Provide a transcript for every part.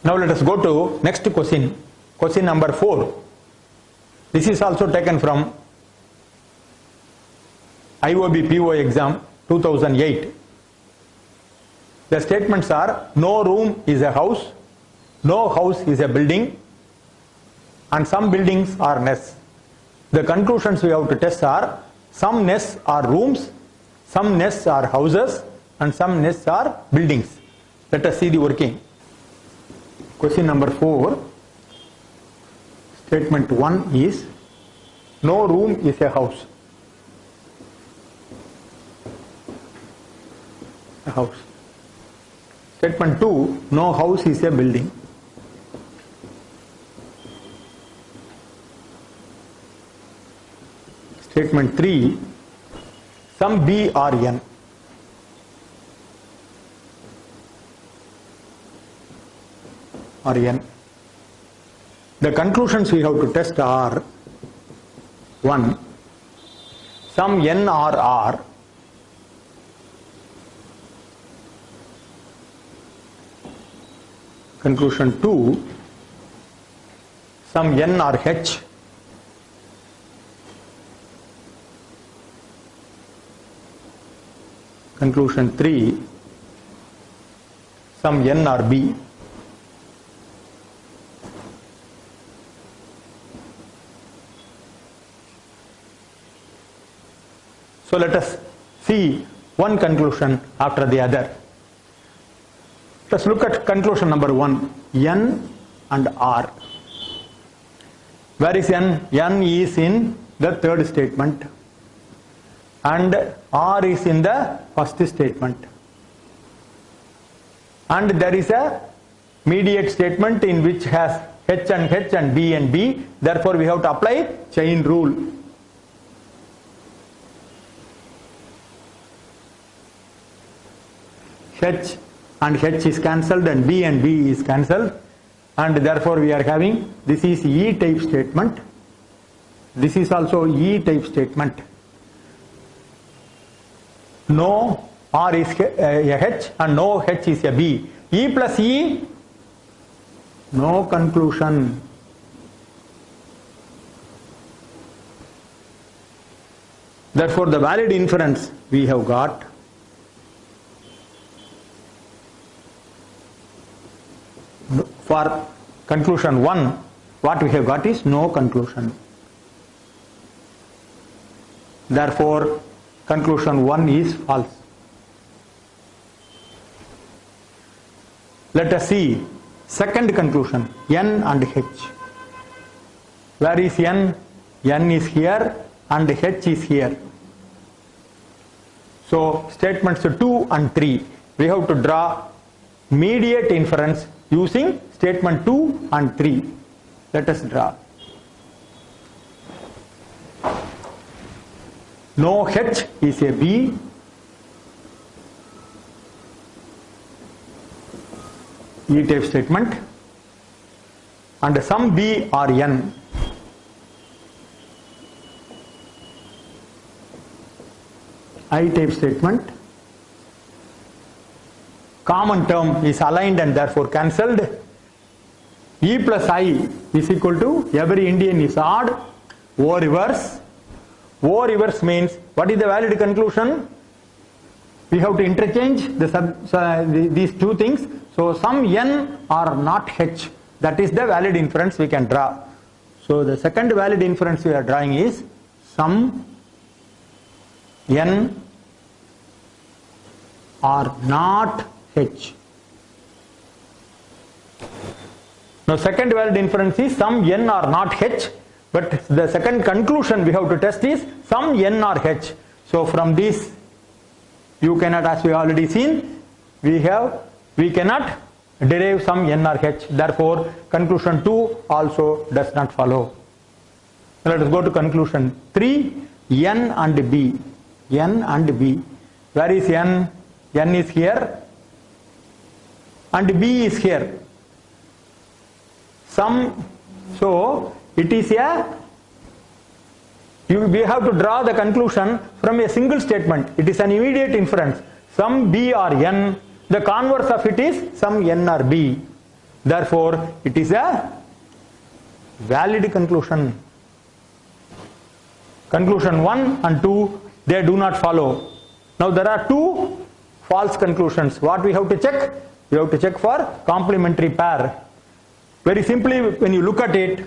Now let us go to next question. Question number 4. This is also taken from IOB PO exam 2008. The statements are: no room is a house, no house is a building, and some buildings are nests. The conclusions we have to test are: some nests are rooms, some nests are houses, and some nests are buildings. Let us see the working. Question number 4. Statement 1 is: no room is a house. A house. Statement 2, no house is a building. Statement 3, some B or N. Or N. The conclusions we have to test are: 1, some N or R. Conclusion 2, some N or H. Conclusion 3, some N or B. So let us see one conclusion after the other. Let's look at conclusion number 1, N and R. Where is N? N is in the third statement and R is in the first statement. And there is a mediate statement in which has H and B and B. Therefore we have to apply chain rule. H and H is cancelled and B is cancelled, and therefore we are having, this is E type statement, this is also E type statement. No R is a H and no H is a B. E plus E, no conclusion. Therefore the valid inference we have got: for conclusion 1, what we have got is no conclusion. Therefore, conclusion 1 is false. Let us see second conclusion, N and H. Where is N? N is here and H is here. So, statements 2 and 3, we have to draw mediate inference using statement 2 and 3. Let us draw. No H is a B. E type statement. And some B or N. I type statement. Common term is aligned and therefore cancelled. E plus I is equal to, every Indian is odd. O reverse. O reverse means, what is the valid conclusion? We have to interchange these two things. So some N are not H. That is the valid inference we can draw. So the second valid inference we are drawing is some N are not H. Now second valid inference is some N are not H, but the second conclusion we have to test is some N are H. So from this you cannot, as we already seen, we cannot derive some N or H. Therefore conclusion 2 also does not follow. Let us go to conclusion 3, N and B. N and B. Where is N? N is here and B is here. So it is we have to draw the conclusion from a single statement. It is an immediate inference. Some B or N, the converse of it is some N or B. Therefore, it is a valid conclusion. Conclusion 1 and 2, they do not follow. Now there are two false conclusions. What we have to check? We have to check for complementary pair. Very simply, when you look at it,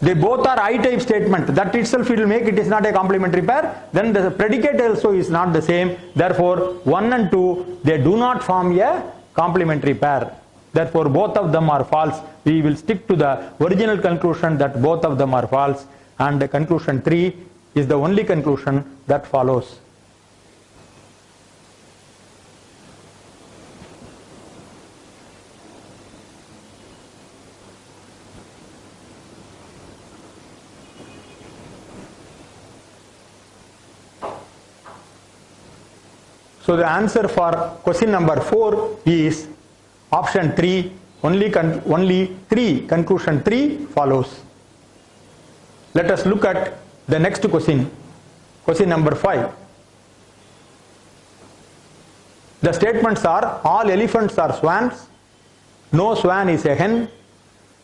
they both are I-type statement. That itself will make it is not a complementary pair. Then the predicate also is not the same. Therefore, 1 and 2, they do not form a complementary pair. Therefore, both of them are false. We will stick to the original conclusion that both of them are false. And the conclusion 3 is the only conclusion that follows. So the answer for question number 4 is option 3, only 3, conclusion 3 follows. Let us look at the next question, question number 5. The statements are all elephants are swans, no swan is a hen,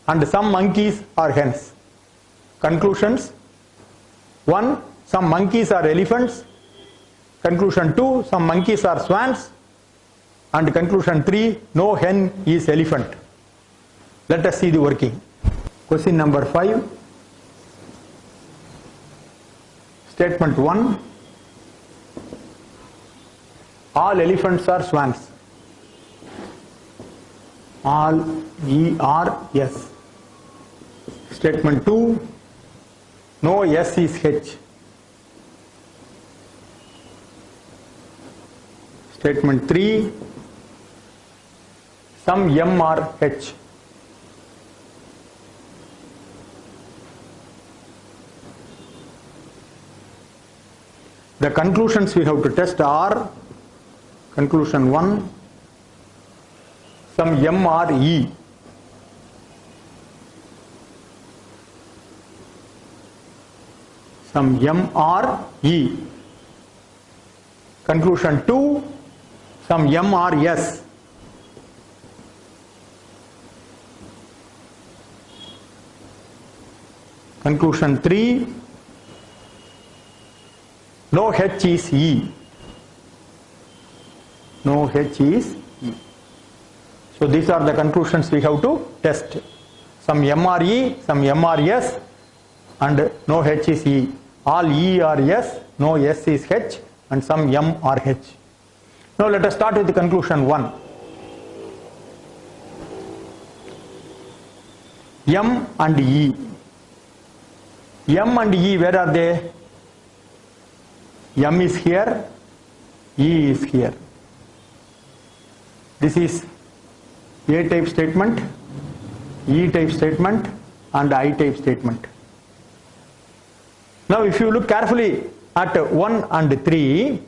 and some monkeys are hens. Conclusions: 1, some monkeys are elephants. Conclusion 2, some monkeys are swans. And conclusion 3, no hen is elephant. Let us see the working. Question number 5. Statement 1. All elephants are swans. All E-R-S. Statement 2. No S is H. Statement 3, some M are H. The conclusions we have to test are: conclusion 1, some M are E. Some M are E. Conclusion 2, some M are S. Conclusion 3, no H is E. No H is E. So these are the conclusions we have to test. Some M are E, some M are S, and no H is E. All E are S, no S is H, and some M are H. Now let us start with the conclusion 1. M and E. M and E, where are they? M is here, E is here. This is A-type statement, E-type statement, and I-type statement. Now if you look carefully at 1 and 3,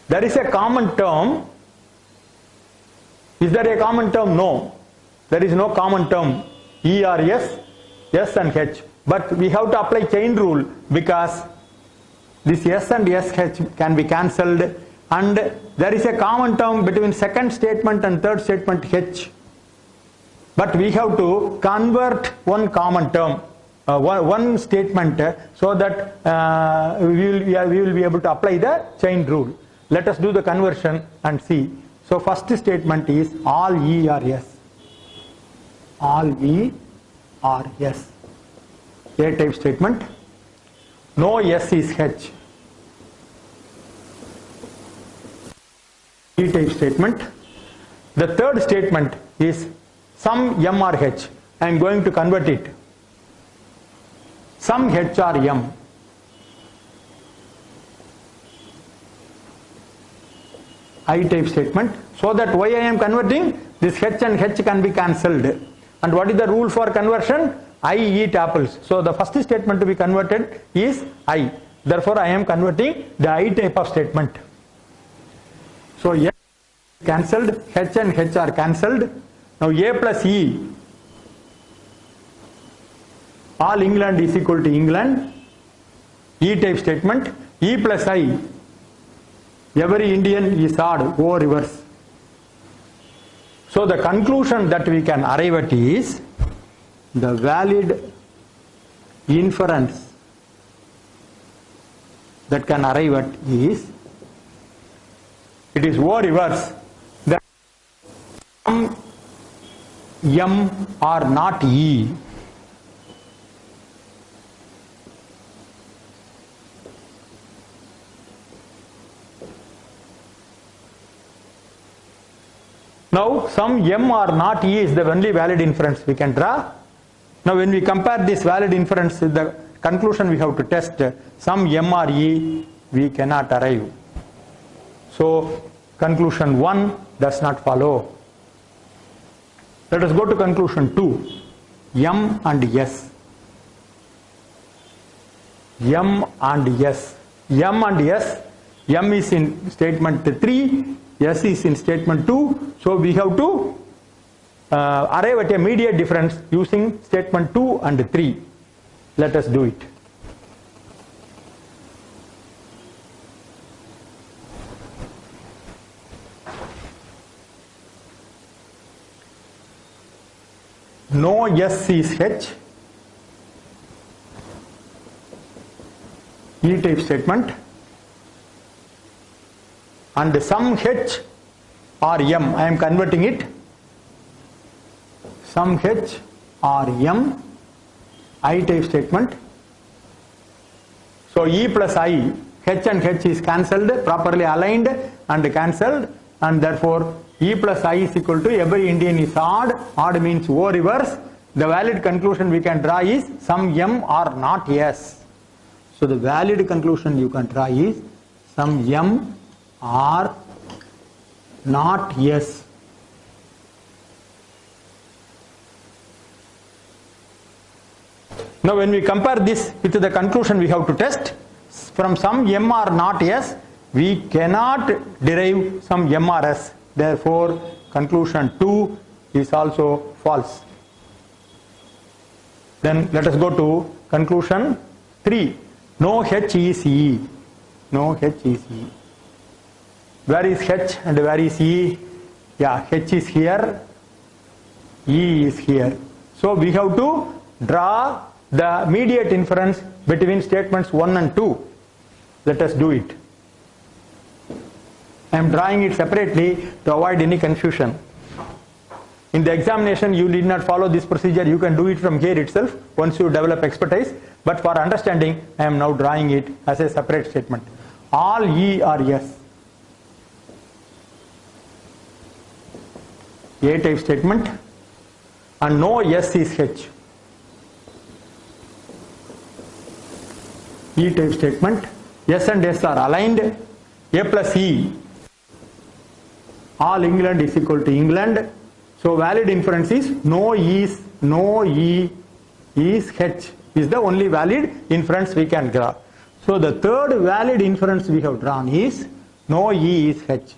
there is a common term. Is there a common term? No. There is no common term. E or S, S and H. But we have to apply chain rule because this S and SH can be cancelled, and there is a common term between second statement and third statement H. But we have to convert one common term, one statement, so that we will be able to apply the chain rule. Let us do the conversion and see. So first statement is all E are S. All E are S. A-type statement. No S is H. E-type statement. The third statement is some M or H. I am going to convert it. Some H or M. I-type statement. So that why I am converting, this H and H can be cancelled. And what is the rule for conversion? I eat apples. So the first statement to be converted is I. Therefore I am converting the I type of statement. So A cancelled, H and H are cancelled. Now A plus E. All England is equal to England. E type statement. E plus I. every Indian is odd, O reverse. So the conclusion that we can arrive at is the valid inference that can arrive at is it is O reverse that some M are not E. Now some M or not E is the only valid inference we can draw. Now when we compare this valid inference with the conclusion we have to test, some M or E we cannot arrive. So conclusion 1 does not follow. Let us go to conclusion 2. M and S. M and S. M and S. M is in statement 3. S is in statement 2. So we have to arrive at a mediate difference using statement 2 and 3. Let us do it. No S is H. E type statement. And some H or M, I am converting it. Some H or M, I type statement. So E plus I, H and H is cancelled, properly aligned and cancelled, and therefore E plus I is equal to every Indian is odd. Odd means O reverse. The valid conclusion we can draw is some M are not S. So the valid conclusion you can draw is some M are not S. Now when we compare this with the conclusion we have to test, from some M are not S, we cannot derive some M or S. Therefore conclusion 2 is also false. Then let us go to conclusion 3. No H is E. No H is E. Where is H and where is E? Yeah, H is here, E is here. So we have to draw the mediate inference between statements 1 and 2. Let us do it. I am drawing it separately to avoid any confusion. In the examination you need not follow this procedure, you can do it from here itself once you develop expertise, but for understanding I am now drawing it as a separate statement. All E are S. A type statement, and no S is H. E type statement, S and S are aligned, A plus E, all England is equal to England. So valid inference is no E is H is the only valid inference we can draw. So the third valid inference we have drawn is no E is H.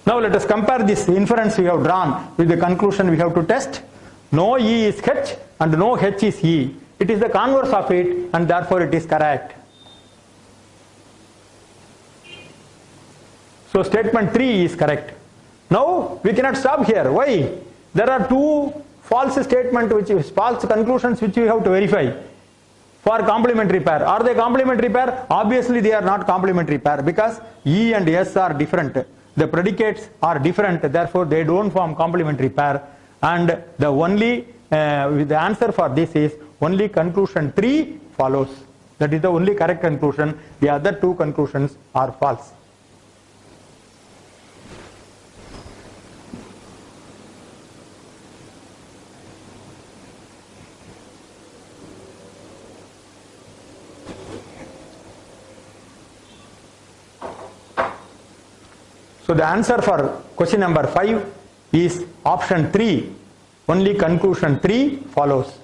Now let us compare this inference we have drawn with the conclusion we have to test. No E is H and no H is E. It is the converse of it and therefore it is correct. So statement 3 is correct. Now we cannot stop here. Why? There are two false statements, which is false conclusions which we have to verify for complementary pair. Are they complementary pair? Obviously they are not complementary pair because E and S are different. The predicates are different, therefore they don't form complementary pair. And the only the answer for this is only conclusion 3 follows. That is the only correct conclusion. The other two conclusions are false. So the answer for question number 5 is option 3. Only conclusion 3 follows.